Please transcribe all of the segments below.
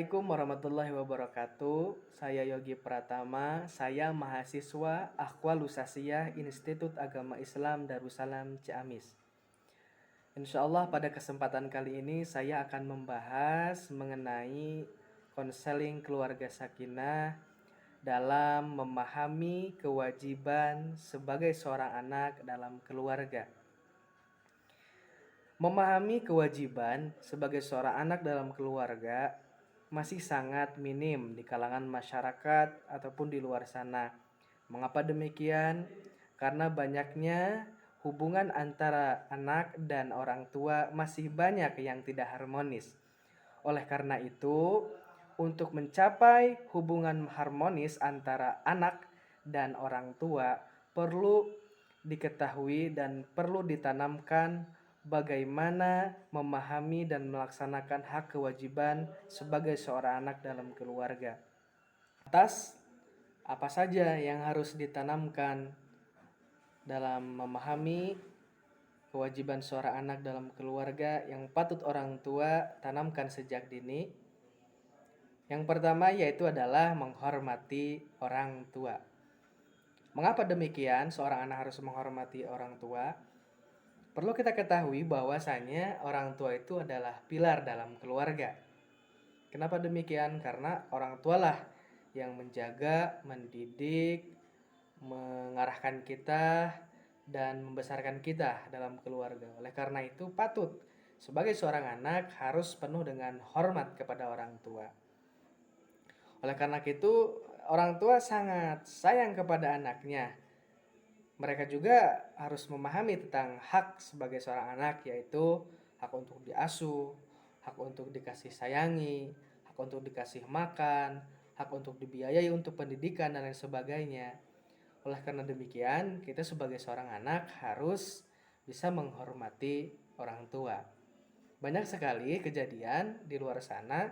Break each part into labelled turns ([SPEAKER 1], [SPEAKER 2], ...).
[SPEAKER 1] Assalamualaikum warahmatullahi wabarakatuh. Saya Yogi Pratama, saya mahasiswa Akhwal Lusasiyah Institut Agama Islam Darussalam Ciamis. Insya Allah pada kesempatan kali ini saya akan membahas mengenai konseling keluarga sakinah dalam memahami kewajiban sebagai seorang anak dalam keluarga. Memahami kewajiban sebagai seorang anak dalam keluarga masih sangat minim di kalangan masyarakat ataupun di luar sana. Mengapa demikian? Karena banyaknya hubungan antara anak dan orang tua masih banyak yang tidak harmonis. Oleh karena itu, untuk mencapai hubungan harmonis antara anak dan orang tua perlu diketahui dan perlu ditanamkan bagaimana memahami dan melaksanakan hak kewajiban sebagai seorang anak dalam keluarga. Atas apa saja yang harus ditanamkan dalam memahami kewajiban seorang anak dalam keluarga yang patut orang tua tanamkan sejak dini. Yang pertama yaitu adalah menghormati orang tua. Mengapa demikian seorang anak harus menghormati orang tua? Perlu kita ketahui bahwasanya orang tua itu adalah pilar dalam keluarga. Kenapa demikian? Karena orang tualah yang menjaga, mendidik, mengarahkan kita, dan membesarkan kita dalam keluarga. Oleh karena itu patut sebagai seorang anak harus penuh dengan hormat kepada orang tua. Oleh karena itu orang tua sangat sayang kepada anaknya. Mereka juga harus memahami tentang hak sebagai seorang anak, yaitu hak untuk diasuh, hak untuk dikasih sayangi, hak untuk dikasih makan, hak untuk dibiayai untuk pendidikan dan lain sebagainya. Oleh karena demikian, kita sebagai seorang anak harus bisa menghormati orang tua. Banyak sekali kejadian di luar sana,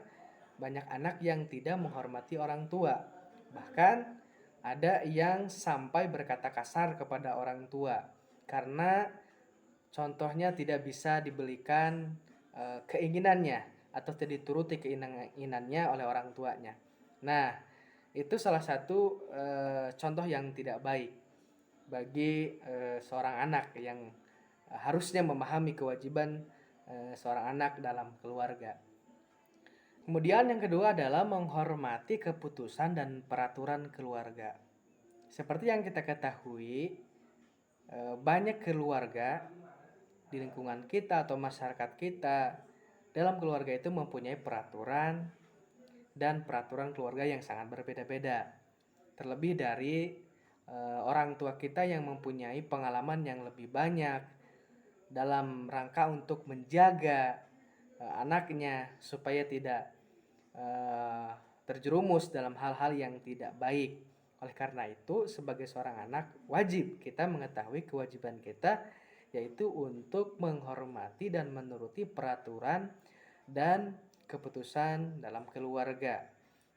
[SPEAKER 1] banyak anak yang tidak menghormati orang tua. Bahkan ada yang sampai berkata kasar kepada orang tua karena contohnya tidak bisa dibelikan keinginannya atau tidak dituruti keinginannya oleh orang tuanya. Nah, itu salah satu contoh yang tidak baik bagi seorang anak yang harusnya memahami kewajiban seorang anak dalam keluarga. Kemudian yang kedua adalah menghormati keputusan dan peraturan keluarga. Seperti yang kita ketahui, banyak keluarga di lingkungan kita atau masyarakat kita dalam keluarga itu mempunyai peraturan dan peraturan keluarga yang sangat berbeda-beda. Terlebih dari orang tua kita yang mempunyai pengalaman yang lebih banyak dalam rangka untuk menjaga anaknya supaya tidak terjerumus dalam hal-hal yang tidak baik. Oleh karena itu, sebagai seorang anak wajib kita mengetahui kewajiban kita, yaitu untuk menghormati dan menuruti peraturan dan keputusan dalam keluarga.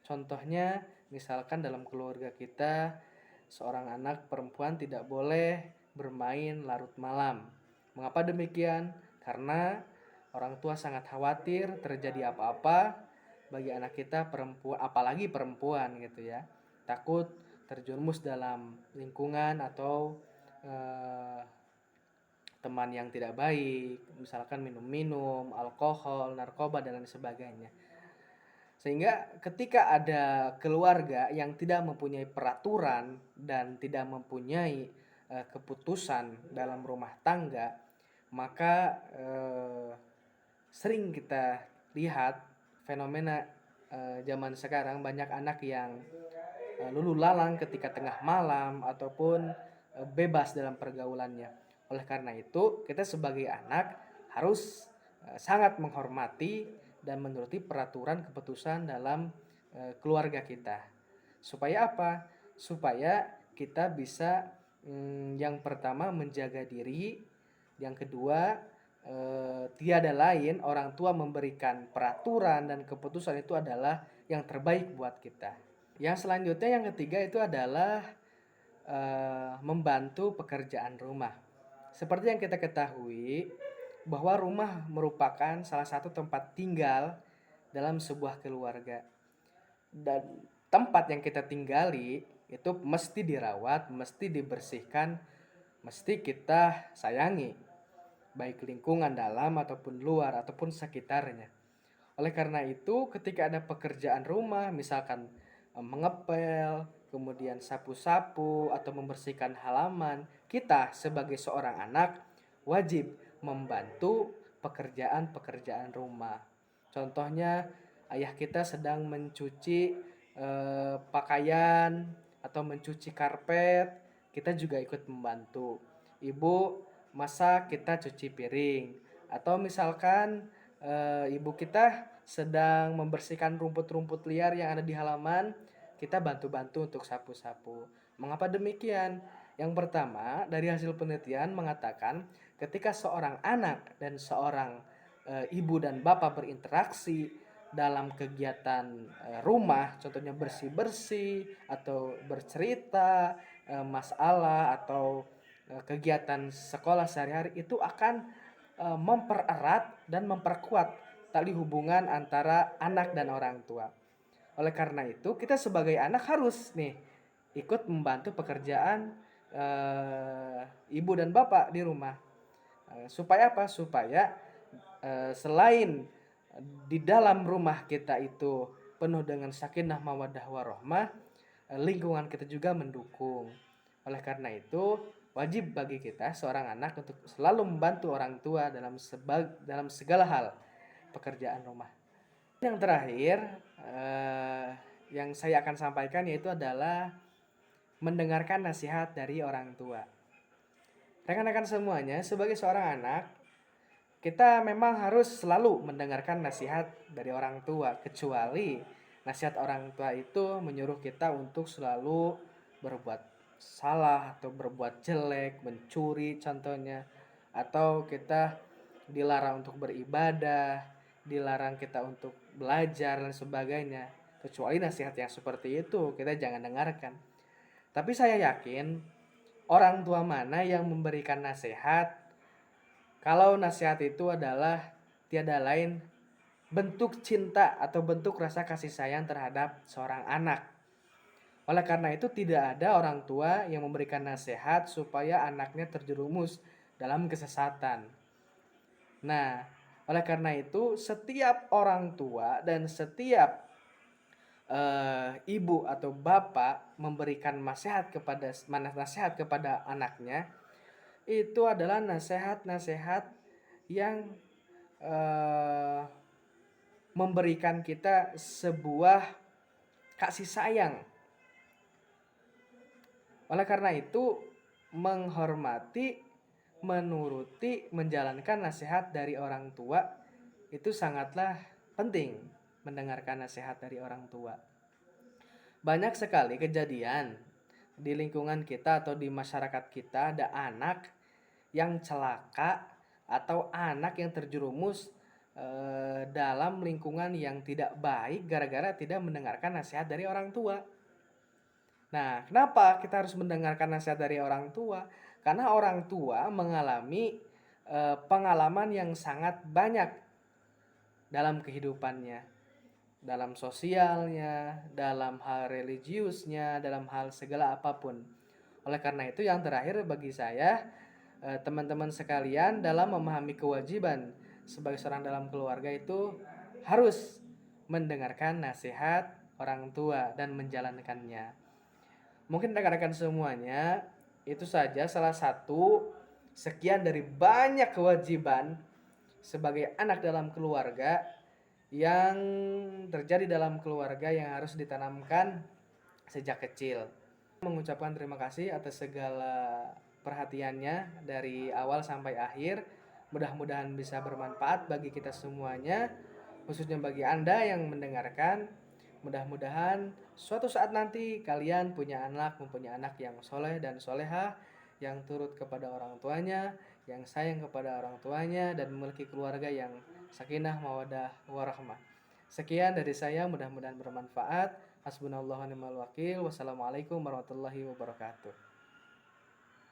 [SPEAKER 1] Contohnya, misalkan dalam keluarga kita, seorang anak perempuan tidak boleh bermain larut malam. Mengapa demikian? Karena orang tua sangat khawatir terjadi apa-apa bagi anak kita perempuan, apalagi perempuan gitu ya. Takut terjerumus dalam lingkungan atau teman yang tidak baik, misalkan minum-minum, alkohol, narkoba dan lain sebagainya. Sehingga ketika ada keluarga yang tidak mempunyai peraturan dan tidak mempunyai keputusan dalam rumah tangga, maka sering kita lihat fenomena zaman sekarang banyak anak yang lulu lalang ketika tengah malam ataupun bebas dalam pergaulannya. Oleh karena itu, kita sebagai anak harus sangat menghormati dan menuruti peraturan keputusan dalam keluarga kita. Supaya apa? Supaya kita bisa yang pertama menjaga diri, yang kedua tiada lain orang tua memberikan peraturan dan keputusan itu adalah yang terbaik buat kita. Yang selanjutnya yang ketiga itu adalah membantu pekerjaan rumah. Seperti yang kita ketahui bahwa rumah merupakan salah satu tempat tinggal dalam sebuah keluarga. Dan tempat yang kita tinggali itu mesti dirawat, mesti dibersihkan, mesti kita sayangi, baik lingkungan dalam ataupun luar ataupun sekitarnya. Oleh karena itu, ketika ada pekerjaan rumah, misalkan mengepel, kemudian sapu-sapu atau membersihkan halaman, kita sebagai seorang anak wajib membantu pekerjaan-pekerjaan rumah. Contohnya, ayah kita sedang mencuci pakaian atau mencuci karpet, kita juga ikut membantu. Ibu masak, kita cuci piring. Atau misalkan ibu kita sedang membersihkan rumput-rumput liar yang ada di halaman, kita bantu-bantu untuk sapu-sapu. Mengapa demikian? Yang pertama, dari hasil penelitian mengatakan ketika seorang anak dan seorang ibu dan bapak berinteraksi dalam kegiatan rumah, contohnya bersih-bersih atau bercerita masalah atau kegiatan sekolah sehari-hari, itu akan mempererat dan memperkuat tali hubungan antara anak dan orang tua. Oleh karena itu, kita sebagai anak harus nih ikut membantu pekerjaan ibu dan bapak di rumah. Supaya apa? Supaya selain di dalam rumah kita itu penuh dengan sakinah mawaddah warahmah, lingkungan kita juga mendukung. Oleh karena itu, wajib bagi kita seorang anak untuk selalu membantu orang tua dalam segala hal pekerjaan rumah. Yang terakhir yang saya akan sampaikan yaitu adalah mendengarkan nasihat dari orang tua. Rekan-rekan semuanya, sebagai seorang anak, kita memang harus selalu mendengarkan nasihat dari orang tua, kecuali nasihat orang tua itu menyuruh kita untuk selalu berbuat salah atau berbuat jelek, mencuri contohnya, atau kita dilarang untuk beribadah, dilarang kita untuk belajar dan sebagainya. Kecuali nasihat yang seperti itu kita jangan dengarkan. Tapi saya yakin orang tua mana yang memberikan nasihat kalau nasihat itu adalah tiada lain bentuk cinta atau bentuk rasa kasih sayang terhadap seorang anak. Oleh karena itu tidak ada orang tua yang memberikan nasihat supaya anaknya terjerumus dalam kesesatan. Nah, oleh karena itu setiap orang tua dan setiap ibu atau bapak memberikan nasihat kepada anaknya, itu adalah nasihat-nasihat yang memberikan kita sebuah kasih sayang. Oleh karena itu, menghormati, menuruti, menjalankan nasihat dari orang tua itu sangatlah penting, mendengarkan nasihat dari orang tua. Banyak sekali kejadian di lingkungan kita atau di masyarakat kita ada anak yang celaka atau anak yang terjerumus dalam lingkungan yang tidak baik gara-gara tidak mendengarkan nasihat dari orang tua. Nah, kenapa kita harus mendengarkan nasihat dari orang tua? Karena orang tua mengalami pengalaman yang sangat banyak dalam kehidupannya, dalam sosialnya, dalam hal religiusnya, dalam hal segala apapun. Oleh karena itu, yang terakhir bagi saya, teman-teman sekalian, dalam memahami kewajiban sebagai seorang dalam keluarga itu harus mendengarkan nasihat orang tua dan menjalankannya. Mungkin rekan-rekan semuanya, itu saja salah satu sekian dari banyak kewajiban sebagai anak dalam keluarga yang terjadi dalam keluarga yang harus ditanamkan sejak kecil. Mengucapkan terima kasih atas segala perhatiannya dari awal sampai akhir. Mudah-mudahan bisa bermanfaat bagi kita semuanya, khususnya bagi Anda yang mendengarkan. Mudah-mudahan suatu saat nanti kalian mempunyai anak yang soleh dan soleha, yang turut kepada orang tuanya, yang sayang kepada orang tuanya, dan memiliki keluarga yang sakinah mawadah warahmah. Sekian dari saya, mudah-mudahan bermanfaat. Hasbunallahu wa ni'mal wakil. Wassalamualaikum warahmatullahi wabarakatuh.